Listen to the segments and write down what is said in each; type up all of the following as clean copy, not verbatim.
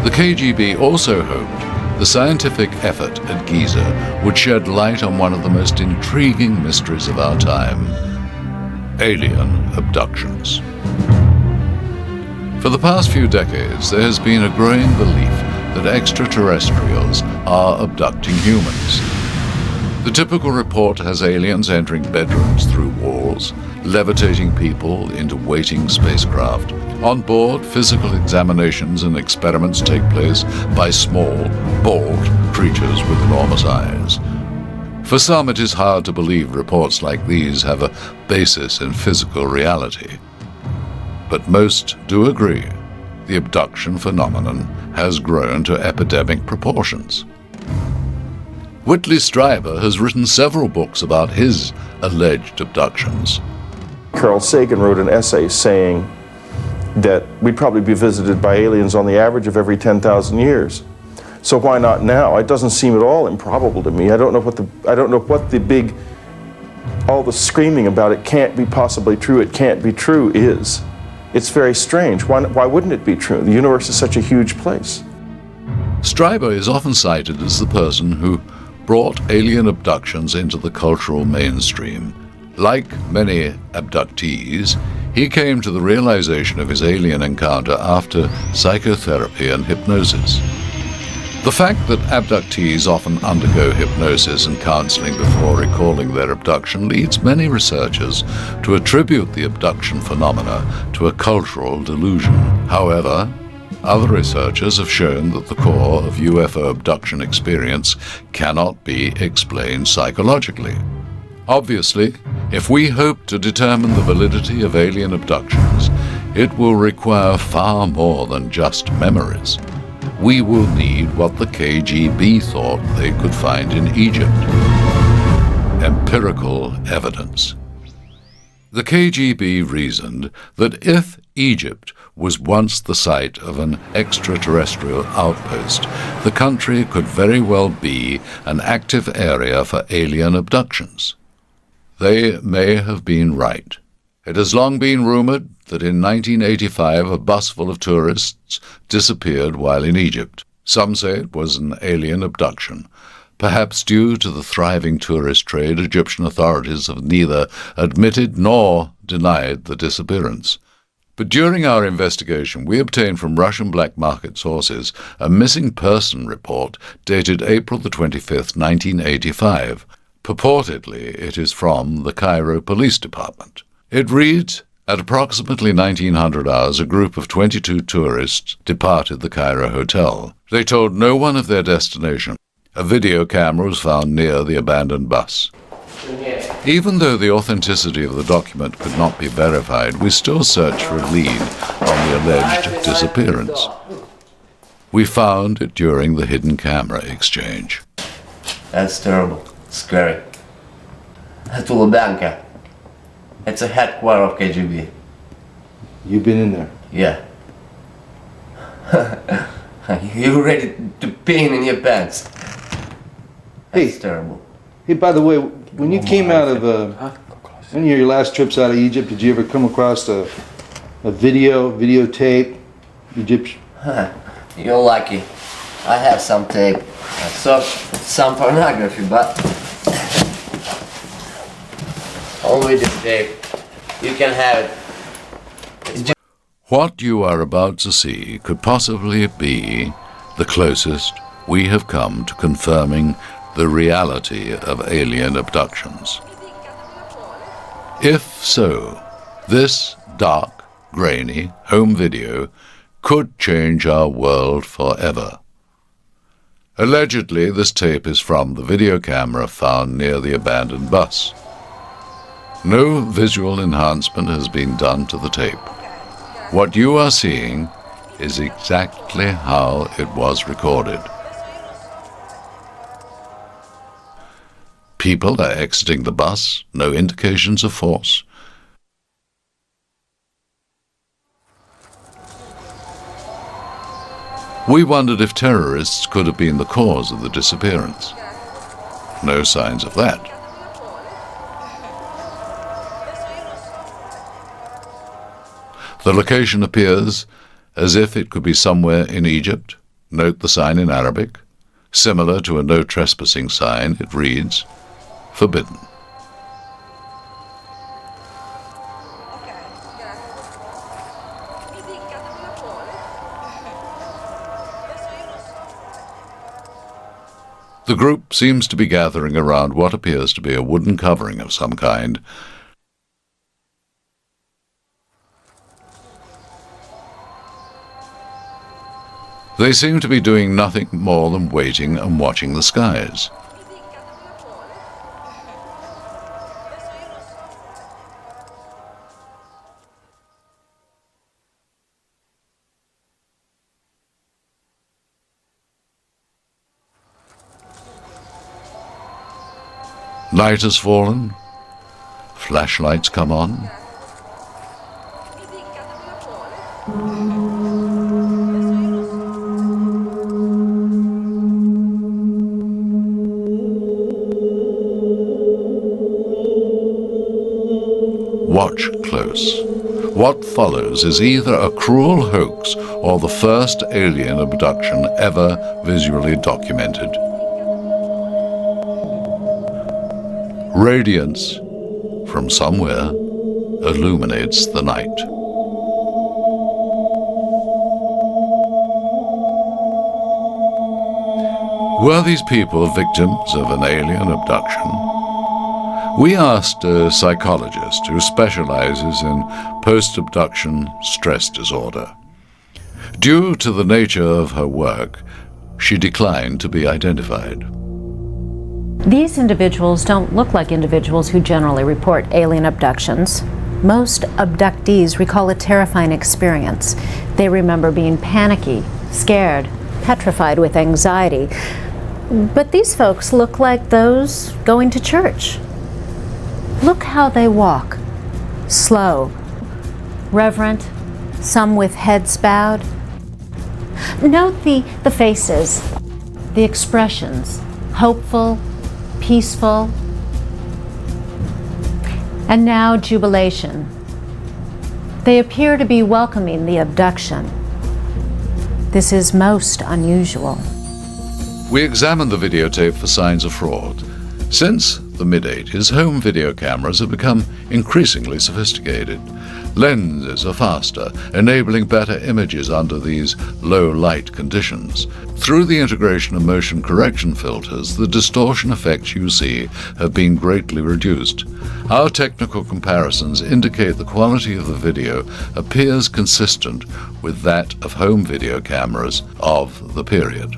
The KGB also hoped the scientific effort at Giza would shed light on one of the most intriguing mysteries of our time: alien abductions. For the past few decades, there has been a growing belief that extraterrestrials are abducting humans. The typical report has aliens entering bedrooms through walls, levitating people into waiting spacecraft. On board, physical examinations and experiments take place by small, bald creatures with enormous eyes. For some, it is hard to believe reports like these have a basis in physical reality. But most do agree the abduction phenomenon has grown to epidemic proportions. Whitley Strieber has written several books about his alleged abductions. Carl Sagan wrote an essay saying that we'd probably be visited by aliens on the average of every 10,000 years. So why not now? It doesn't seem at all improbable to me. I don't know what the big, all the screaming about it can't be possibly true, it can't be true is. It's very strange. Why wouldn't it be true? The universe is such a huge place. Strieber is often cited as the person who brought alien abductions into the cultural mainstream. Like many abductees, he came to the realization of his alien encounter after psychotherapy and hypnosis. The fact that abductees often undergo hypnosis and counseling before recalling their abduction leads many researchers to attribute the abduction phenomena to a cultural delusion. However, other researchers have shown that the core of UFO abduction experience cannot be explained psychologically. Obviously, if we hope to determine the validity of alien abductions, it will require far more than just memories. We will need what the KGB thought they could find in Egypt: empirical evidence. The KGB reasoned that if Egypt was once the site of an extraterrestrial outpost, the country could very well be an active area for alien abductions. They may have been right. It has long been rumored that in 1985 a bus full of tourists disappeared while in Egypt. Some say it was an alien abduction. Perhaps due to the thriving tourist trade, Egyptian authorities have neither admitted nor denied the disappearance. But during our investigation, we obtained from Russian black market sources a missing person report dated April the 25th, 1985. Purportedly, it is from the Cairo Police Department. It reads, at approximately 1900 hours, a group of 22 tourists departed the Cairo hotel. They told no one of their destination. A video camera was found near the abandoned bus. Even though the authenticity of the document could not be verified, we still searched for a lead on the alleged disappearance. We found it during the hidden camera exchange. That's terrible. Scary. That's Lubyanka. It's a headquarters of KGB. You've been in there? Yeah. You're ready to pee in your pants. That's terrible. Hey, by the way, when you came out of any of your last trips out of Egypt, did you ever come across a videotape, Egyptian? You're lucky. I have some tape. I saw some pornography, but only the tape. You can have it. What you are about to see could possibly be the closest we have come to confirming the reality of alien abductions. If so, this dark, grainy home video could change our world forever. Allegedly, this tape is from the video camera found near the abandoned bus. No visual enhancement has been done to the tape. What you are seeing is exactly how it was recorded. People are exiting the bus, no indications of force. We wondered if terrorists could have been the cause of the disappearance. No signs of that. The location appears as if it could be somewhere in Egypt, Note the sign in Arabic. Similar to a no trespassing sign, it reads, "Forbidden." The group seems to be gathering around what appears to be a wooden covering of some kind. They seem to be doing nothing more than waiting and watching the skies. Night has fallen. Flashlights come on. Watch close. What follows is either a cruel hoax or the first alien abduction ever visually documented. Radiance from somewhere illuminates the night. Were these people victims of an alien abduction? We asked a psychologist who specializes in post-abduction stress disorder. Due to the nature of her work, she declined to be identified. These individuals don't look like individuals who generally report alien abductions. Most abductees recall a terrifying experience. They remember being panicky, scared, petrified with anxiety. But these folks look like those going to church. Look how they walk. Slow, reverent, some with heads bowed. Note the faces, the expressions, hopeful, peaceful, and now jubilation. They appear to be welcoming the abduction. This is most unusual. We examined the videotape for signs of fraud. Since the mid-80s, home video cameras have become increasingly sophisticated. Lenses are faster, enabling better images under these low-light conditions. Through the integration of motion correction filters, the distortion effects you see have been greatly reduced. Our technical comparisons indicate the quality of the video appears consistent with that of home video cameras of the period.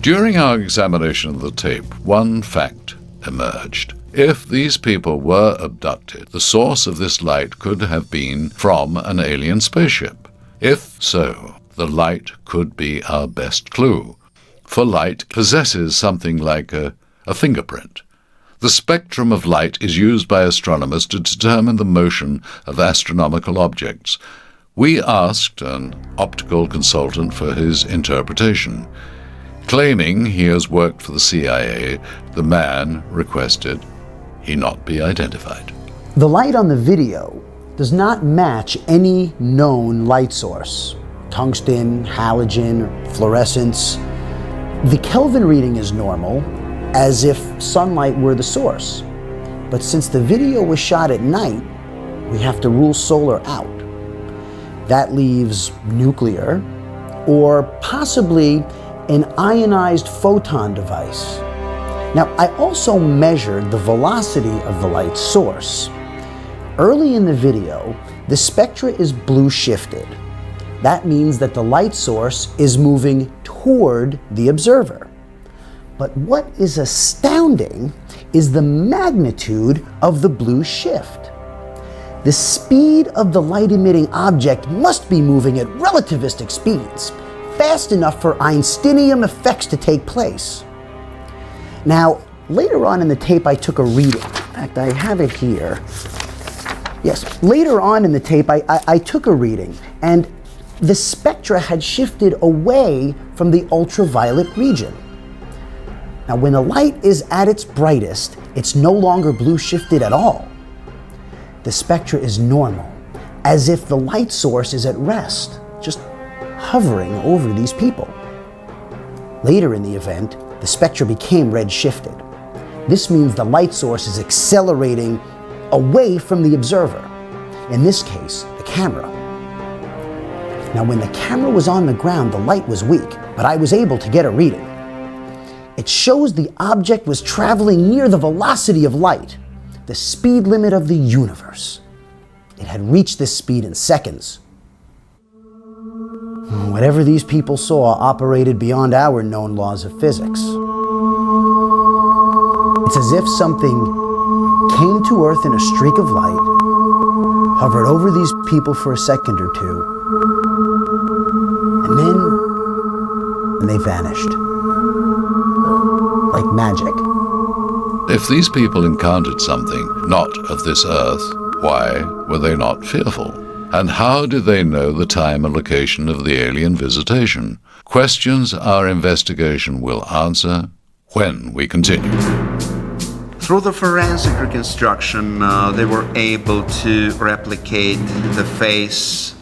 During our examination of the tape, one fact emerged. If these people were abducted, the source of this light could have been from an alien spaceship. If so, the light could be our best clue, for light possesses something like a fingerprint. The spectrum of light is used by astronomers to determine the motion of astronomical objects. We asked an optical consultant for his interpretation. Claiming he has worked for the CIA, the man requested he not be identified. The light on the video does not match any known light source. Tungsten, halogen, fluorescence. The Kelvin reading is normal, as if sunlight were the source. But since the video was shot at night, we have to rule solar out. That leaves nuclear, or possibly an ionized photon device. Now, I also measured the velocity of the light source. Early in the video, the spectra is blue shifted. That means that the light source is moving toward the observer. But what is astounding is the magnitude of the blue shift. The speed of the light-emitting object must be moving at relativistic speeds, fast enough for Einsteinium effects to take place. Now, later on in the tape, I took a reading. In fact, I have it here. Yes, later on in the tape, I took a reading, and the spectra had shifted away from the ultraviolet region. Now, when the light is at its brightest, it's no longer blue shifted at all. The spectra is normal, as if the light source is at rest, just hovering over these people. Later in the event, the spectra became red-shifted. This means the light source is accelerating away from the observer, in this case, the camera. Now, when the camera was on the ground, the light was weak, but I was able to get a reading. It shows the object was traveling near the velocity of light, the speed limit of the universe. It had reached this speed in seconds. Whatever these people saw operated beyond our known laws of physics. It's as if something came to Earth in a streak of light, hovered over these people for a second or two, and then they vanished. Like magic. If these people encountered something not of this earth, why were they not fearful? And how did they know the time and location of the alien visitation? Questions our investigation will answer when we continue. Through the forensic reconstruction, they were able to replicate the face